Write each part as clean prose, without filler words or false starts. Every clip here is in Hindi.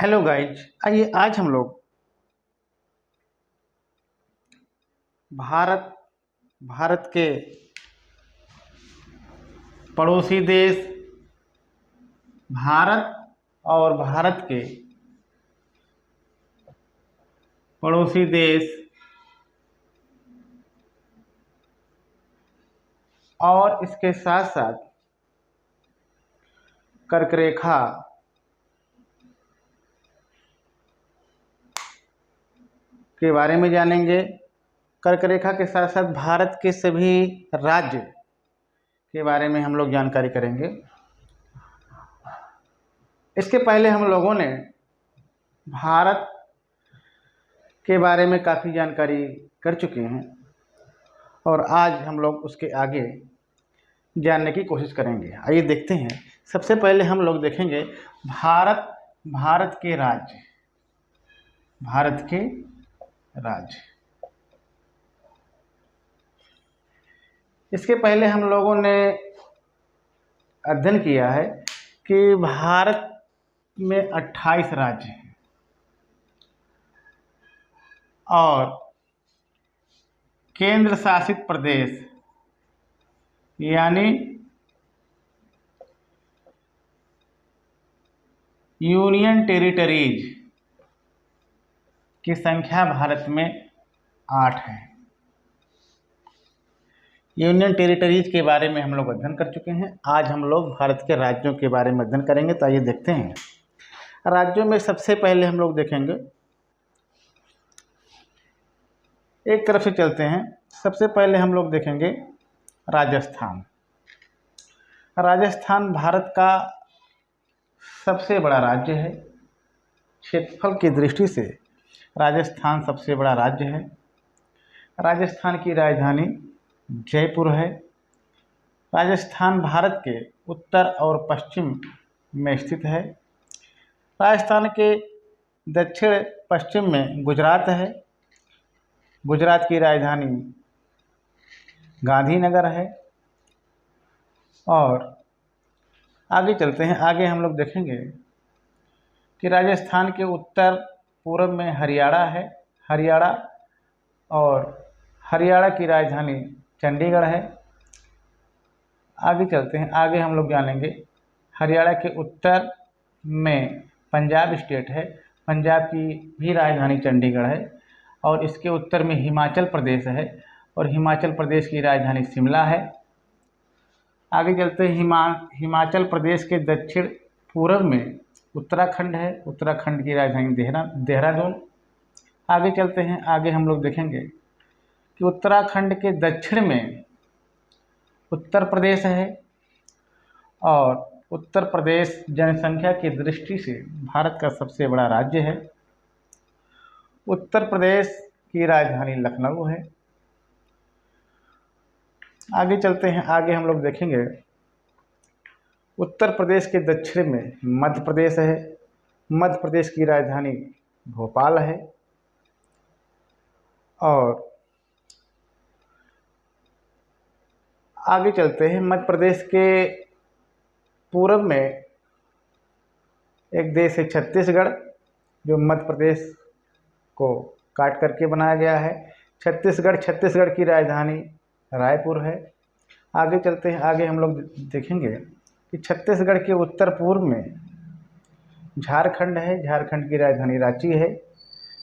हेलो गाइज, आइए आज हम लोग भारत भारत के पड़ोसी देश, भारत और भारत के पड़ोसी देश और इसके साथ साथ कर्क रेखा के बारे में जानेंगे। कर्क रेखा के साथ साथ भारत के सभी राज्य के बारे में हम लोग जानकारी करेंगे। इसके पहले हम लोगों ने भारत के बारे में काफ़ी जानकारी कर चुके हैं और आज हम लोग उसके आगे जानने की कोशिश करेंगे। आइए देखते हैं। सबसे पहले हम लोग देखेंगे भारत के राज्य। भारत के राज्य, इसके पहले हम लोगों ने अध्ययन किया है कि भारत में 28 राज्य हैं और केंद्र शासित प्रदेश यानी यूनियन टेरिटरीज की संख्या भारत में 8 है। यूनियन टेरिटरीज के बारे में हम लोग अध्ययन कर चुके हैं। आज हम लोग भारत के राज्यों के बारे में अध्ययन करेंगे। तो आइए देखते हैं। राज्यों में सबसे पहले हम लोग देखेंगे, एक तरफ से चलते हैं। सबसे पहले हम लोग देखेंगे राजस्थान। राजस्थान भारत का सबसे बड़ा राज्य है। क्षेत्रफल की दृष्टि से राजस्थान सबसे बड़ा राज्य है। राजस्थान की राजधानी जयपुर है। राजस्थान भारत के उत्तर और पश्चिम में स्थित है। राजस्थान के दक्षिण पश्चिम में गुजरात है। गुजरात की राजधानी गांधीनगर है। और आगे चलते हैं। आगे हम लोग देखेंगे कि राजस्थान के उत्तर पूर्व में हरियाणा है। हरियाणा और हरियाणा की राजधानी चंडीगढ़ है। आगे चलते हैं। आगे हम लोग जानेंगे हरियाणा के उत्तर में पंजाब स्टेट है। पंजाब की भी राजधानी चंडीगढ़ है। और इसके उत्तर में हिमाचल प्रदेश है और हिमाचल प्रदेश की राजधानी शिमला है। आगे चलते हैं। हिमाचल प्रदेश के दक्षिण पूर्व में उत्तराखंड है। उत्तराखंड की राजधानी देहरादून। आगे चलते हैं। आगे हम लोग देखेंगे कि उत्तराखंड के दक्षिण में उत्तर प्रदेश है और उत्तर प्रदेश जनसंख्या की दृष्टि से भारत का सबसे बड़ा राज्य है। उत्तर प्रदेश की राजधानी लखनऊ है। आगे चलते हैं। आगे हम लोग देखेंगे उत्तर प्रदेश के दक्षिण में मध्य प्रदेश है। मध्य प्रदेश की राजधानी भोपाल है। और आगे चलते हैं। मध्य प्रदेश के पूर्व में एक देश है छत्तीसगढ़, जो मध्य प्रदेश को काट करके बनाया गया है। छत्तीसगढ़ की राजधानी रायपुर है। आगे चलते हैं। आगे हम लोग देखेंगे कि छत्तीसगढ़ के उत्तर पूर्व में झारखंड है। झारखंड की राजधानी रांची है।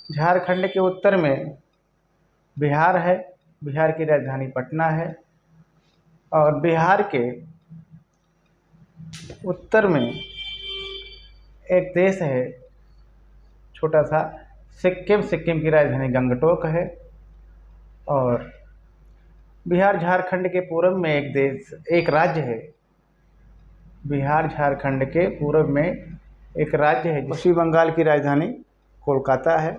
झारखंड के उत्तर में बिहार है। बिहार की राजधानी पटना है। और बिहार के उत्तर में एक देश है छोटा सा सिक्किम। सिक्किम की राजधानी गंगटोक है। और बिहार झारखंड के पूर्व में एक राज्य है। बिहार झारखंड के पूर्व में एक राज्य है। पश्चिम बंगाल की राजधानी कोलकाता है।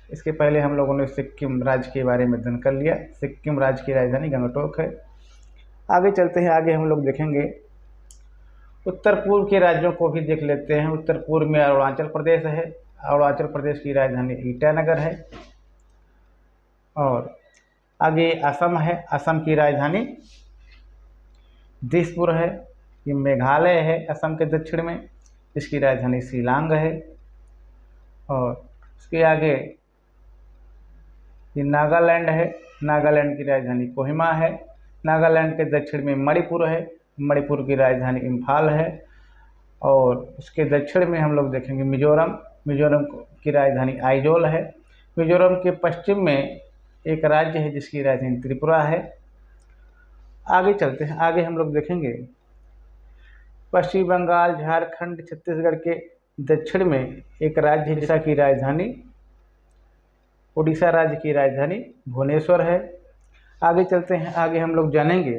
इसके पहले हम लोगों ने सिक्किम राज्य के बारे में अध्ययन कर लिया। सिक्किम राज्य की राजधानी गंगटोक है। आगे चलते हैं। आगे हम लोग देखेंगे उत्तर पूर्व के राज्यों को भी देख लेते हैं। उत्तर पूर्व में अरुणाचल प्रदेश है। अरुणाचल प्रदेश की राजधानी ईटानगर है। और आगे असम है। असम की राजधानी दिसपुर है। ये मेघालय है असम के दक्षिण में, इसकी राजधानी शिलांग है। और उसके आगे ये नागालैंड है, नागालैंड की राजधानी कोहिमा है। नागालैंड के दक्षिण में मणिपुर है, मणिपुर की राजधानी इम्फाल है। और उसके दक्षिण में हम लोग देखेंगे मिजोरम, मिजोरम की राजधानी आइजोल है। मिजोरम के पश्चिम में एक राज्य है जिसकी राजधानी त्रिपुरा है। आगे चलते हैं, आगे हम लोग देखेंगे पश्चिम बंगाल, झारखंड, छत्तीसगढ़ के दक्षिण में एक राज्य है जिसकी राजधानी, उड़ीसा राज्य की राजधानी भुवनेश्वर है। आगे चलते हैं, आगे हम लोग जानेंगे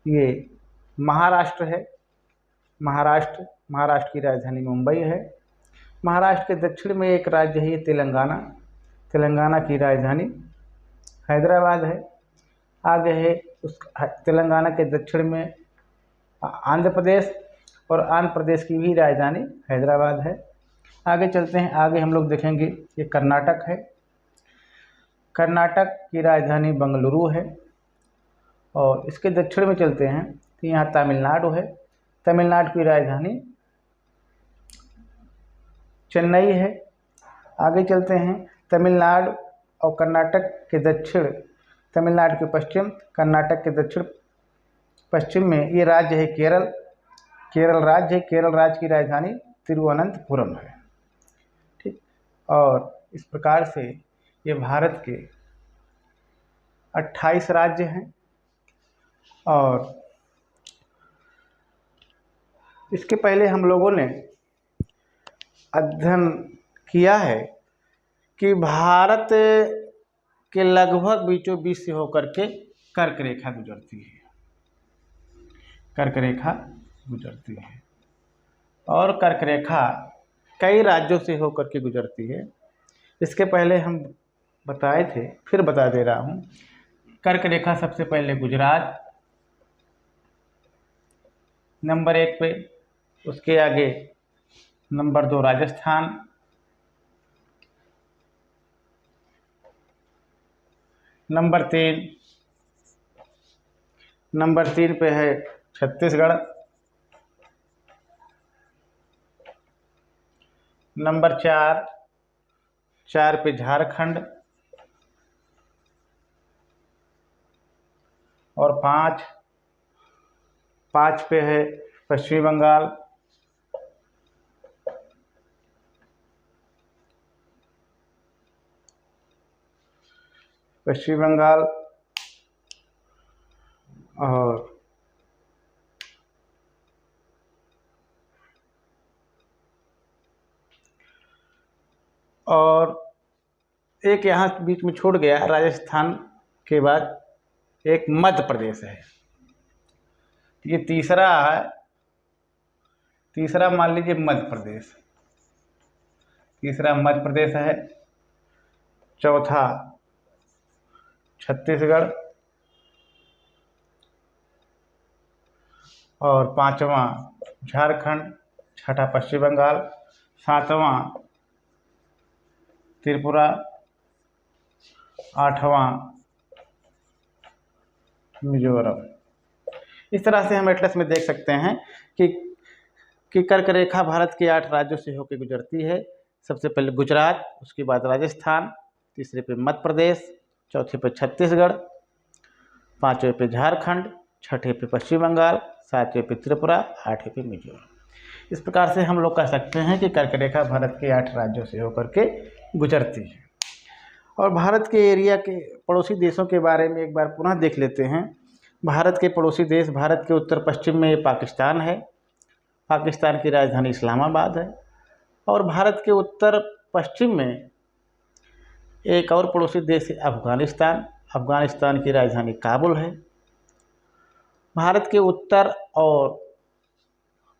ये महाराष्ट्र है। महाराष्ट्र की राजधानी मुंबई है। महाराष्ट्र के दक्षिण में एक राज्य है ये तेलंगाना, तेलंगाना की राजधानी हैदराबाद है। आगे है उस तेलंगाना के दक्षिण में आंध्र प्रदेश, और आंध्र प्रदेश की भी राजधानी हैदराबाद है। आगे चलते हैं, आगे हम लोग देखेंगे ये कर्नाटक है। कर्नाटक की राजधानी बंगलुरु है। और इसके दक्षिण में चलते हैं तो यहाँ तमिलनाडु है। तमिलनाडु की राजधानी चेन्नई है। आगे चलते हैं, तमिलनाडु और कर्नाटक के दक्षिण, तमिलनाडु के पश्चिम, कर्नाटक के दक्षिण पश्चिम में ये राज्य है केरल, केरल राज्य है। केरल राज्य की राजधानी तिरुवनंतपुरम है। ठीक, और इस प्रकार से ये भारत के 28 राज्य हैं। और इसके पहले हम लोगों ने अध्ययन किया है कि भारत के लगभग बीचों बीच से होकर के कर्क रेखा गुजरती है, कर्क रेखा गुजरती है। और कर्क रेखा कई राज्यों से होकर के गुजरती है। इसके पहले हम बताए थे, फिर बता दे रहा हूँ। कर्क रेखा सबसे पहले गुजरात नंबर 1 पे, उसके आगे नंबर 2 राजस्थान, नंबर 3 पे है छत्तीसगढ़, नंबर 4 पे झारखंड, और 5 पे है पश्चिम बंगाल, पश्चिम बंगाल। और एक यहाँ बीच में छूट गया, राजस्थान के बाद एक मध्य प्रदेश है। ये तीसरा है, तीसरा मान लीजिए मध्य प्रदेश, तीसरा मध्य प्रदेश है। चौथा छत्तीसगढ़, और 5वां झारखंड, 6ठा पश्चिम बंगाल, 7वां त्रिपुरा, 8वां मिजोरम। इस तरह से हम एटलस में देख सकते हैं कि कर्क रेखा भारत के 8 राज्यों से होकर गुजरती है। सबसे पहले गुजरात, उसके बाद राजस्थान, तीसरे पे मध्य प्रदेश, चौथे पे छत्तीसगढ़, 5वें पे झारखंड, 6ठे पे पश्चिम बंगाल, 7वें पे त्रिपुरा, 8वें पे मिजोरम। इस प्रकार से हम लोग कह सकते हैं कि कर्क रेखा भारत के 8 राज्यों से होकर के गुजरती है। और भारत के एरिया के पड़ोसी देशों के बारे में एक बार पुनः देख लेते हैं। भारत के पड़ोसी देश, भारत के उत्तर पश्चिम में पाकिस्तान है, पाकिस्तान की राजधानी इस्लामाबाद है। और भारत के उत्तर पश्चिम में एक और पड़ोसी देश है अफ़गानिस्तान, अफ़गानिस्तान की राजधानी काबुल है। भारत के उत्तर और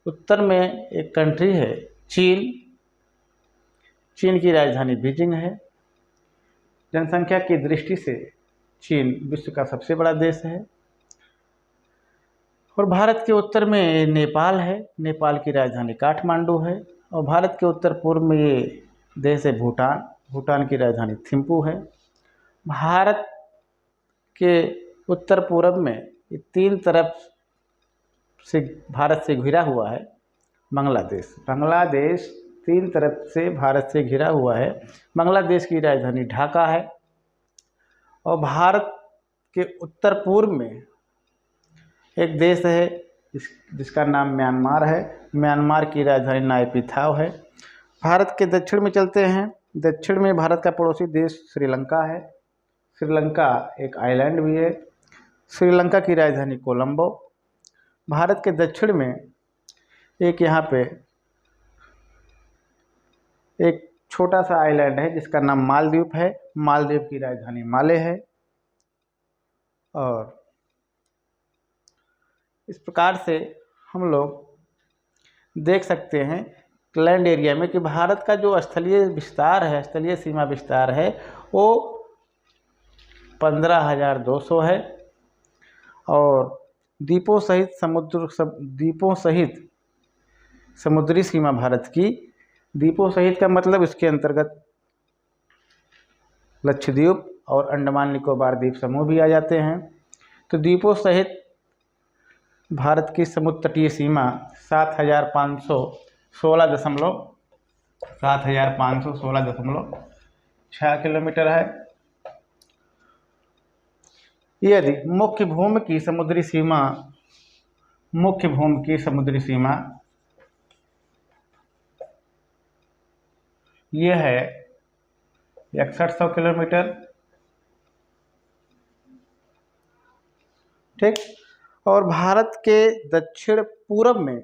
उत्तर में एक कंट्री है चीन, चीन की राजधानी बीजिंग है। जनसंख्या की दृष्टि से चीन विश्व का सबसे बड़ा देश है। और भारत के उत्तर में नेपाल है, नेपाल की राजधानी काठमांडू है। और भारत के उत्तर पूर्व में ये देश है भूटान, भूटान की राजधानी थिम्पू है। भारत के उत्तर पूर्व में ये 3 तरफ से भारत से घिरा हुआ है बांग्लादेश, बांग्लादेश तीन तरफ से भारत से घिरा हुआ है। बांग्लादेश की राजधानी ढाका है और भारत के उत्तर पूर्व में एक देश है जिसका नाम म्यांमार है। म्यांमार की राजधानी नायपी थाव है। भारत के दक्षिण में चलते हैं। दक्षिण में भारत का पड़ोसी देश श्रीलंका है। श्रीलंका एक आइलैंड भी है। श्रीलंका की राजधानी कोलंबो। भारत के दक्षिण में एक यहाँ पे एक छोटा सा आइलैंड है जिसका नाम मालदीव है। मालदीव की राजधानी माले है। और इस प्रकार से हम लोग देख सकते हैं लैंड एरिया में कि भारत का जो स्थलीय विस्तार है, स्थलीय सीमा विस्तार है, वो 15,200 है। और द्वीपों सहित समुद्री सीमा भारत की, द्वीपों सहित का मतलब इसके अंतर्गत लक्षद्वीप और अंडमान निकोबार द्वीप समूह भी आ जाते हैं। तो द्वीपों सहित भारत की समुद्र तटीय सीमा 7,516.6 किलोमीटर है। यदि मुख्य भूमि की समुद्री सीमा यह है 6100 किलोमीटर, ठीक। और भारत के दक्षिण पूर्व में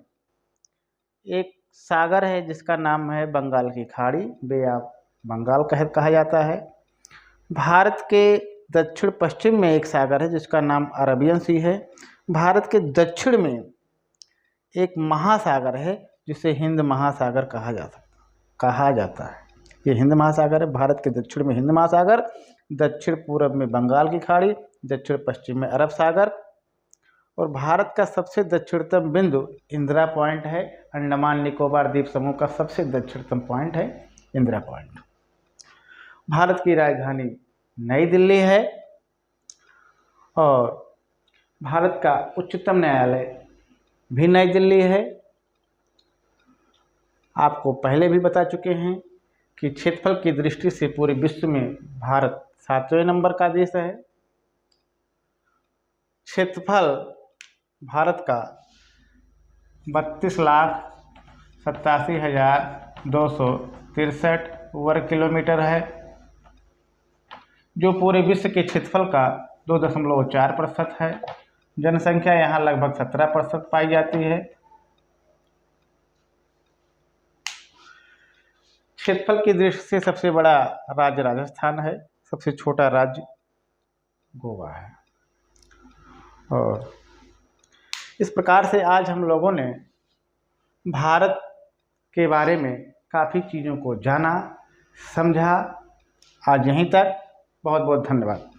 एक सागर है जिसका नाम है बंगाल की खाड़ी, बे ऑफ बंगाल कहा जाता है। भारत के दक्षिण पश्चिम में एक सागर है जिसका नाम अरबियन सी है। भारत के दक्षिण में एक महासागर है जिसे हिंद महासागर कहा जाता है। ये हिंद महासागर है। भारत के दक्षिण में हिंद महासागर, दक्षिण पूर्व में बंगाल की खाड़ी, दक्षिण पश्चिम में अरब सागर। और भारत का सबसे दक्षिणतम बिंदु इंदिरा पॉइंट है। अंडमान निकोबार द्वीप समूह का सबसे दक्षिणतम पॉइंट है इंदिरा पॉइंट। भारत की राजधानी नई दिल्ली है और भारत का उच्चतम न्यायालय भी नई दिल्ली है। आपको पहले भी बता चुके हैं कि क्षेत्रफल की दृष्टि से पूरे विश्व में भारत 7वें नंबर का देश है। क्षेत्रफल भारत का 32,87,263 वर्ग किलोमीटर है, जो पूरे विश्व के क्षेत्रफल का 2.4% है। जनसंख्या यहाँ लगभग 17% पाई जाती है। क्षेत्रफल की दृष्टि से सबसे बड़ा राज्य राजस्थान है, सबसे छोटा राज्य गोवा है। और इस प्रकार से आज हम लोगों ने भारत के बारे में काफ़ी चीज़ों को जाना, समझा। आज यहीं तक। बहुत बहुत धन्यवाद।